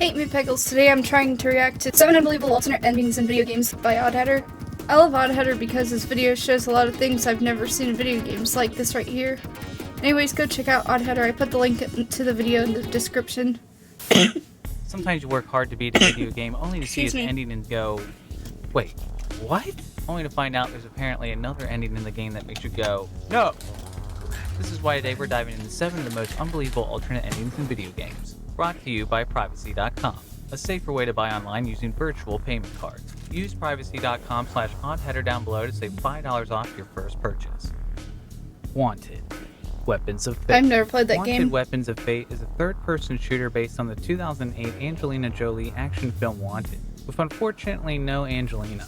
Hate Me Pickles. Today I'm trying to react to 7 Unbelievable Alternate Endings in Video Games by oddheader. I love oddheader because his video shows a lot of things I've never seen in video games, like this right here. Anyways, go check out oddheader. I put the link to the video in the description. Sometimes you work hard to beat a video game only to see its ending and go, wait, what? Only to find out there's apparently another ending in the game that makes you go, no! This is why today we're diving into 7 of the most unbelievable alternate endings in video games. Brought to you by privacy.com, a safer way to buy online using virtual payment cards. Use privacy.com/oddheader down below to save $5 off your first purchase. Wanted. Weapons of Fate. I've never played that game. Wanted Weapons of Fate is a third-person shooter based on the 2008 Angelina Jolie action film Wanted, with unfortunately no Angelina.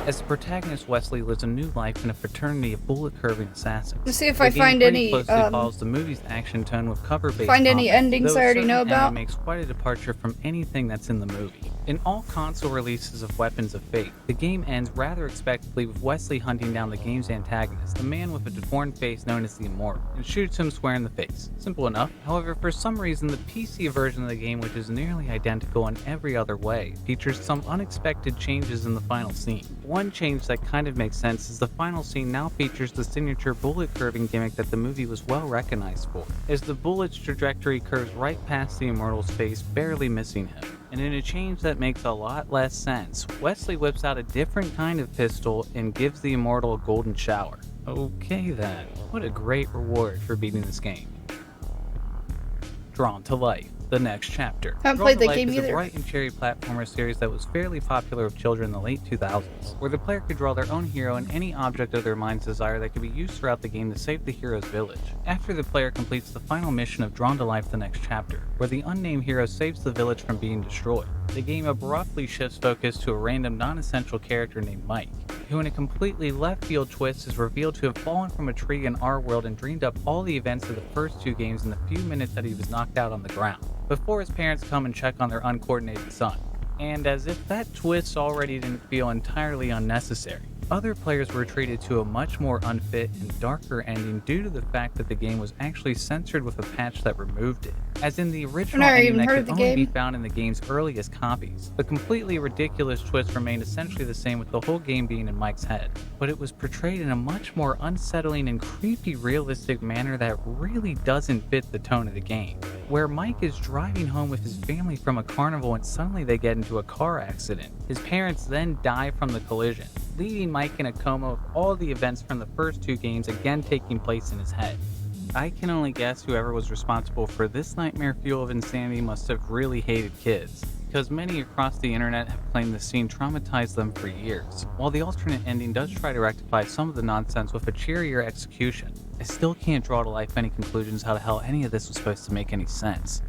As the protagonist, Wesley lives a new life in a fraternity of bullet-curving assassins. Let's see if I find any follows the movie's action tone with cover-based find any endings I already know about. It makes quite a departure from anything that's in the movie. In all console releases of Weapons of Fate, the game ends rather expectedly with Wesley hunting down the game's antagonist, the man with a deformed face known as the Immortal, and shoots him square in the face. Simple enough. However, for some reason, the PC version of the game, which is nearly identical in every other way, features some unexpected changes in the final scene. One change that kind of makes sense is the final scene now features the signature bullet curving gimmick that the movie was well recognized for, as the bullet's trajectory curves right past the Immortal's face, barely missing him. And in a change that makes a lot less sense, Wesley whips out a different kind of pistol and gives the Immortal a golden shower. Okay then, what a great reward for beating this game. Drawn to Life. The next chapter. I haven't played that game either. either. A bright and cheery platformer series that was fairly popular with children in the late 2000s, where the player could draw their own hero and any object of their mind's desire that could be used throughout the game to save the hero's village. After the player completes the final mission of Drawn to Life: The Next Chapter, where the unnamed hero saves the village from being destroyed, the game abruptly shifts focus to a random non-essential character named Mike, who in a completely left-field twist is revealed to have fallen from a tree in our world and dreamed up all the events of the first 2 games in the few minutes that he was knocked out on the ground, before his parents come and check on their uncoordinated son. And as if that twist already didn't feel entirely unnecessary, other players were treated to a much more unfit and darker ending due to the fact that the game was actually censored with a patch that removed it. As in the original ending that could only be found in the game's earliest copies, the completely ridiculous twist remained essentially the same, with the whole game being in Mike's head, but it was portrayed in a much more unsettling and creepy realistic manner that really doesn't fit the tone of the game, where Mike is driving home with his family from a carnival and suddenly they get into a car accident. His parents then die from the collision, leaving Mike in a coma with all the events from the first 2 games again taking place in his head. I can only guess whoever was responsible for this nightmare fuel of insanity must have really hated kids, because many across the internet have claimed the scene traumatized them for years. While the alternate ending does try to rectify some of the nonsense with a cheerier execution, I still can't draw to life any conclusions how the hell any of this was supposed to make any sense.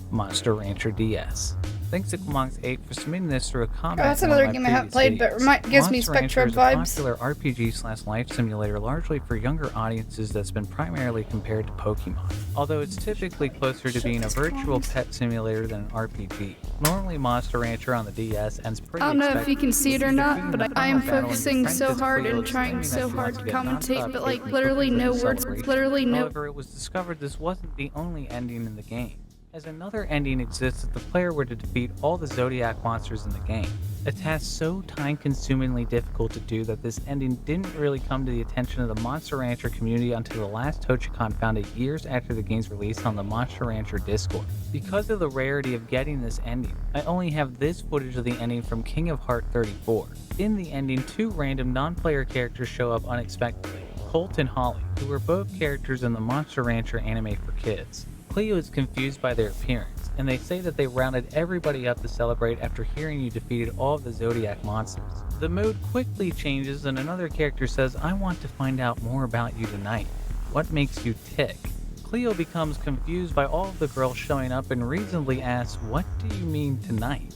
Monster Rancher Diaz. Thanks to Clamonx8 for submitting this through a comment. That's another game I haven't played, but gives me Spectrum vibes. Monster Rancher is a popular RPG/life simulator largely for younger audiences that's been primarily compared to Pokemon, although it's typically closer to being a virtual pet simulator than an RPG. Normally, Monster Rancher on the DS ends pretty I don't know if you can see it or not, but I am focusing so hard and trying so hard to commentate, but like literally no words, literally no. However, it was discovered this wasn't the only ending in the game, as another ending exists if the player were to defeat all the Zodiac monsters in the game. A task so time-consumingly difficult to do that this ending didn't really come to the attention of the Monster Rancher community until the last TochiCon found it years after the game's release on the Monster Rancher Discord. Because of the rarity of getting this ending, I only have this footage of the ending from King of Heart 34. In the ending, 2 random non-player characters show up unexpectedly, Colt and Holly, who were both characters in the Monster Rancher anime for kids. Cleo is confused by their appearance, and they say that they rounded everybody up to celebrate after hearing you defeated all of the Zodiac monsters. The mood quickly changes and another character says, "I want to find out more about you tonight. What makes you tick?" Cleo becomes confused by all of the girls showing up and reasonably asks, "What do you mean tonight?"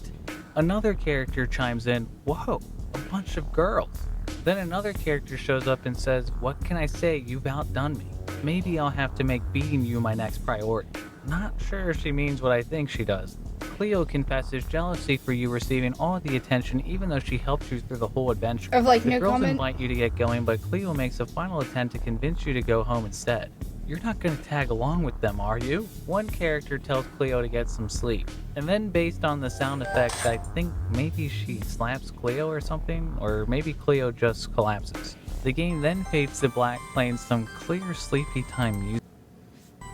Another character chimes in, "Whoa, a bunch of girls." Then another character shows up and says, "What can I say? You've outdone me. Maybe I'll have to make beating you my next priority." Not sure she means what I think she does. Cleo confesses jealousy for you receiving all of the attention even though she helped you through the whole adventure. Of like the no girls comment. invite you to get going, but Cleo makes a final attempt to convince you to go home instead. You're not gonna tag along with them, are you? One character tells Cleo to get some sleep, and then based on the sound effects, I think maybe she slaps Cleo or something, or maybe Cleo just collapses. The game then fades to black, playing some clear sleepy time music.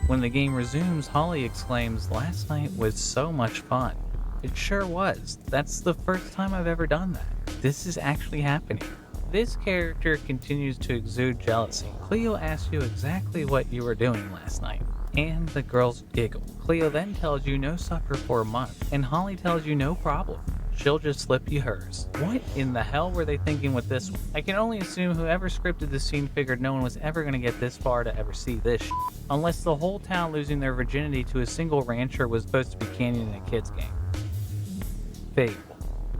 When the game resumes, Holly exclaims, "Last night was so much fun." It sure was. That's the first time I've ever done that. This is actually happening. This character continues to exude jealousy. Cleo asks you exactly what you were doing last night, and the girls giggle. Cleo then tells you no supper for a month, and Holly tells you no problem. She'll just slip you hers. What in the hell were they thinking with this one? I can only assume whoever scripted this scene figured no one was ever going to get this far to ever see this shit. Unless the whole town losing their virginity to a single rancher was supposed to be canon in a kid's game. Fable.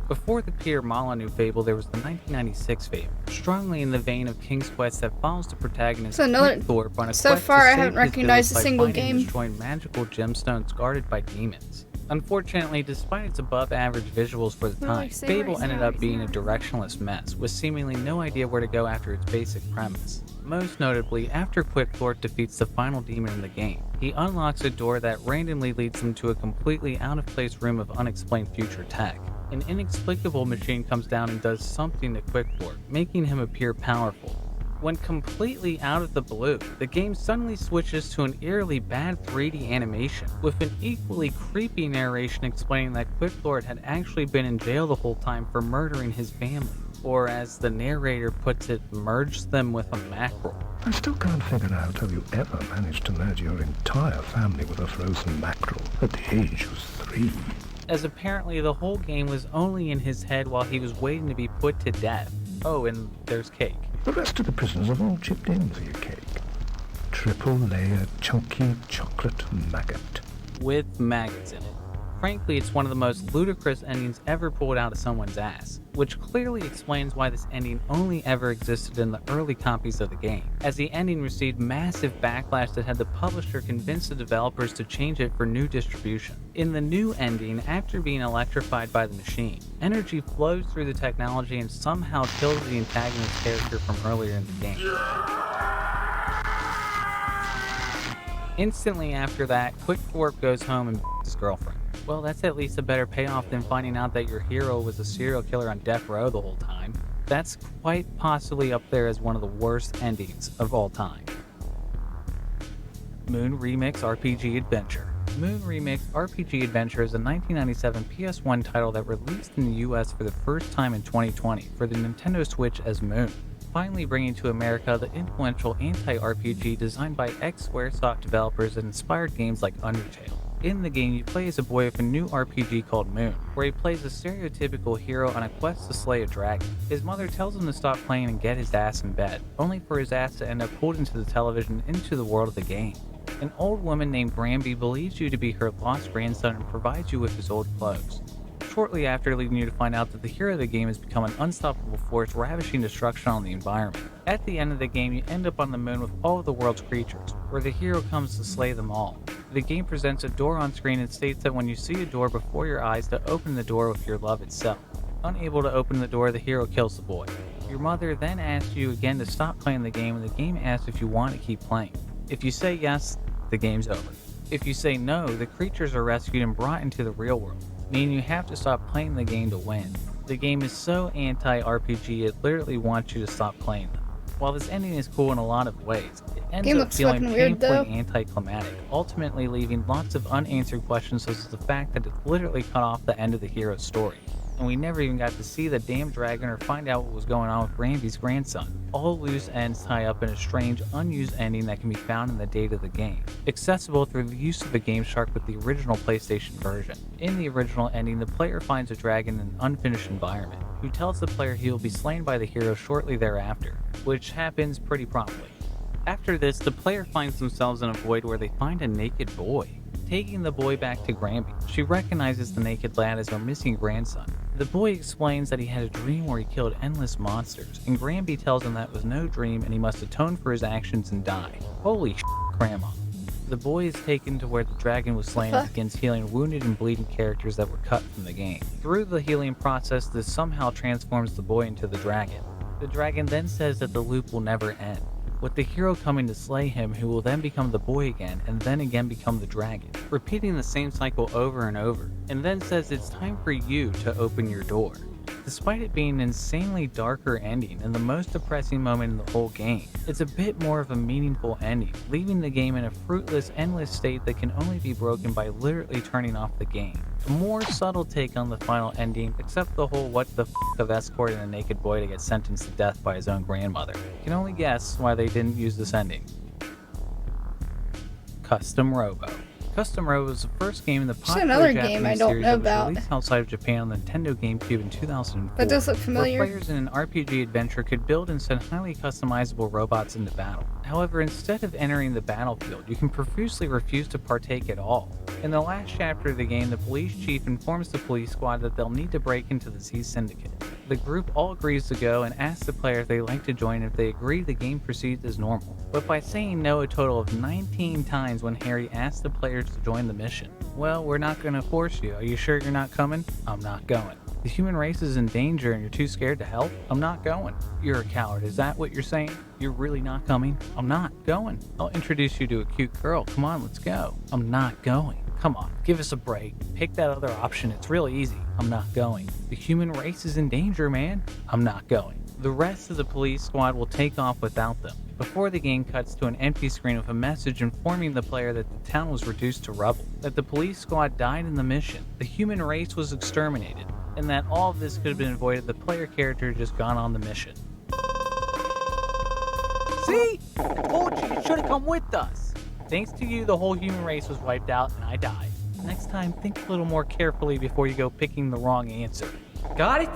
Before the Pierre Molyneux Fable, there was the 1996 Fable, strongly in the vein of King's Quest that follows the protagonist Thorpe on a so quest far, to I save haven't his recognized a village by single finding game. and destroying magical gemstones guarded by demons. Unfortunately, despite its above-average visuals for the time, Fable ended up being a directionless mess, with seemingly no idea where to go after its basic premise. Most notably, after Thorpe defeats the final demon in the game, he unlocks a door that randomly leads him to a completely out-of-place room of unexplained future tech. An inexplicable machine comes down and does something to Thorpe, making him appear powerful. When completely out of the blue, the game suddenly switches to an eerily bad 3D animation, with an equally creepy narration explaining that Thorpe had actually been in jail the whole time for murdering his family, or as the narrator puts it, merged them with a mackerel. I still can't figure out how you ever managed to merge your entire family with a frozen mackerel at the age of 3. As apparently the whole game was only in his head while he was waiting to be put to death. Oh, and there's cake. The rest of the prisoners have all chipped in for your cake. Triple-layered, chunky chocolate maggot. With maggots in it. Frankly, it's one of the most ludicrous endings ever pulled out of someone's ass, which clearly explains why this ending only ever existed in the early copies of the game, as the ending received massive backlash that had the publisher convince the developers to change it for new distribution. In the new ending, after being electrified by the machine, energy flows through the technology and somehow kills the antagonist character from earlier in the game. Instantly after that, Thorpe goes home and his girlfriend. Well, that's at least a better payoff than finding out that your hero was a serial killer on death row the whole time. That's quite possibly up there as one of the worst endings of all time. Moon Remix RPG Adventure. Moon Remix RPG Adventure is a 1997 PS1 title that released in the US for the first time in 2020 for the Nintendo Switch as Moon, finally bringing to America the influential anti-RPG designed by ex-Squaresoft developers that inspired games like Undertale. In the game, you play as a boy with a new RPG called Moon, where he plays a stereotypical hero on a quest to slay a dragon. His mother tells him to stop playing and get his ass in bed, only for his ass to end up pulled into the television into the world of the game. An old woman named Granby believes you to be her lost grandson and provides you with his old clothes. Shortly after, leading you to find out that the hero of the game has become an unstoppable force ravishing destruction on the environment. At the end of the game, you end up on the moon with all of the world's creatures, where the hero comes to slay them all. The game presents a door on screen and states that when you see a door before your eyes, to open the door with your love itself. Unable to open the door, the hero kills the boy. Your mother then asks you again to stop playing the game, and the game asks if you want to keep playing. If you say yes, the game's over. If you say no, the creatures are rescued and brought into the real world, meaning you have to stop playing the game to win. The game is so anti-RPG it literally wants you to stop playing them. While this ending is cool in a lot of ways, it ends up feeling painfully anticlimactic, ultimately leaving lots of unanswered questions such as the fact that it literally cut off the end of the hero's story. And we never even got to see the damn dragon or find out what was going on with Granby's grandson. All loose ends tie up in a strange, unused ending that can be found in the date of the game, accessible through the use of a Game Shark with the original PlayStation version. In the original ending, the player finds a dragon in an unfinished environment, who tells the player he will be slain by the hero shortly thereafter, which happens pretty promptly. After this, the player finds themselves in a void where they find a naked boy. Taking the boy back to Granby, she recognizes the naked lad as her missing grandson. The boy explains that he had a dream where he killed endless monsters, and Granby tells him that was no dream and he must atone for his actions and die. Holy shit, Grandma. The boy is taken to where the dragon was slain and begins healing wounded and bleeding characters that were cut from the game. Through the healing process, this somehow transforms the boy into the dragon. The dragon then says that the loop will never end. with the hero coming to slay him, who will then become the boy again and then again become the dragon, repeating the same cycle over and over, and then says it's time for you to open your door. Despite it being an insanely darker ending and the most depressing moment in the whole game, it's a bit more of a meaningful ending, leaving the game in a fruitless, endless state that can only be broken by literally turning off the game. A more subtle take on the final ending, except the whole what the f of escorting a naked boy to get sentenced to death by his own grandmother. You can only guess why they didn't use this ending. Custom Robo. Custom Robo was the first game in the popular another Japanese game I don't series know that was about. released outside of Japan on the Nintendo GameCube in 2004. That does look familiar. Where players in an RPG adventure could build and send highly customizable robots into battle. However, instead of entering the battlefield, you can profusely refuse to partake at all. In the last chapter of the game, the police chief informs the police squad that they'll need to break into the Z Syndicate. The group all agrees to go and asks the player if they'd like to join. If they agree, the game proceeds as normal, but by saying no a total of 19 times when Harry asks the players to join the mission. Well, we're not going to force you. Are you sure you're not coming? I'm not going. The human race is in danger and you're too scared to help? I'm not going. You're a coward. Is that what you're saying? You're really not coming? I'm not going. I'll introduce you to a cute girl. Come on, let's go. I'm not going. Come on, give us a break. Pick that other option. It's really easy. I'm not going. The human race is in danger, man. I'm not going. The rest of the police squad will take off without them, before the game cuts to an empty screen with a message informing the player that the town was reduced to rubble, that the police squad died in the mission, the human race was exterminated, and that all of this could have been avoided if the player character had just gone on the mission. See? I told you, you should have come with us. Thanks to you, the whole human race was wiped out and I died. Next time, think a little more carefully before you go picking the wrong answer. Got it?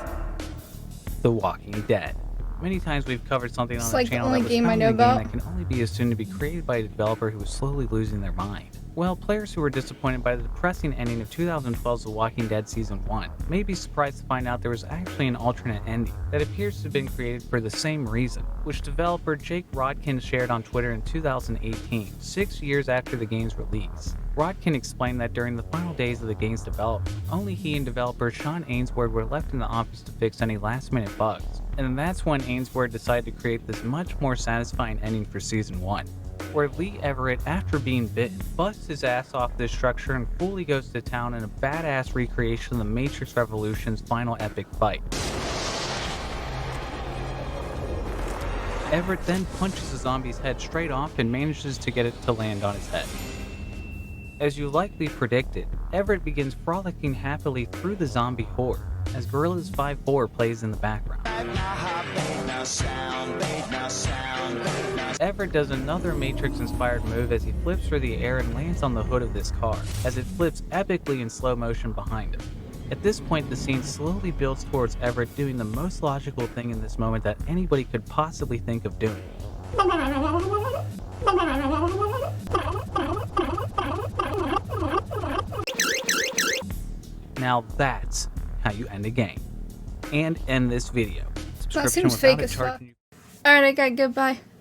The Walking Dead. Many times we've covered something on the channel that was found in a game that can only be assumed to be created by a developer who was slowly losing their mind. Well, players who were disappointed by the depressing ending of 2012's The Walking Dead Season 1 may be surprised to find out there was actually an alternate ending that appears to have been created for the same reason, which developer Jake Rodkin shared on Twitter in 2018, 6 years after the game's release. Rodkin explained that during the final days of the game's development, only he and developer Sean Ainsworth were left in the office to fix any last-minute bugs, and that's when Ainsworth decided to create this much more satisfying ending for Season 1. Where Lee Everett, after being bitten, busts his ass off this structure and fully goes to town in a badass recreation of the Matrix Revolution's final epic fight. Everett then punches the zombie's head straight off and manages to get it to land on his head. As you likely predicted, Everett begins frolicking happily through the zombie horde, as Gorillaz 5-4 plays in the background. Everett does another Matrix-inspired move as he flips through the air and lands on the hood of this car, as it flips epically in slow motion behind him. At this point, the scene slowly builds towards Everett doing the most logical thing in this moment that anybody could possibly think of doing. Now that's how you end a game. And end this video. That seems fake as fuck. Alright, I gotta go, bye.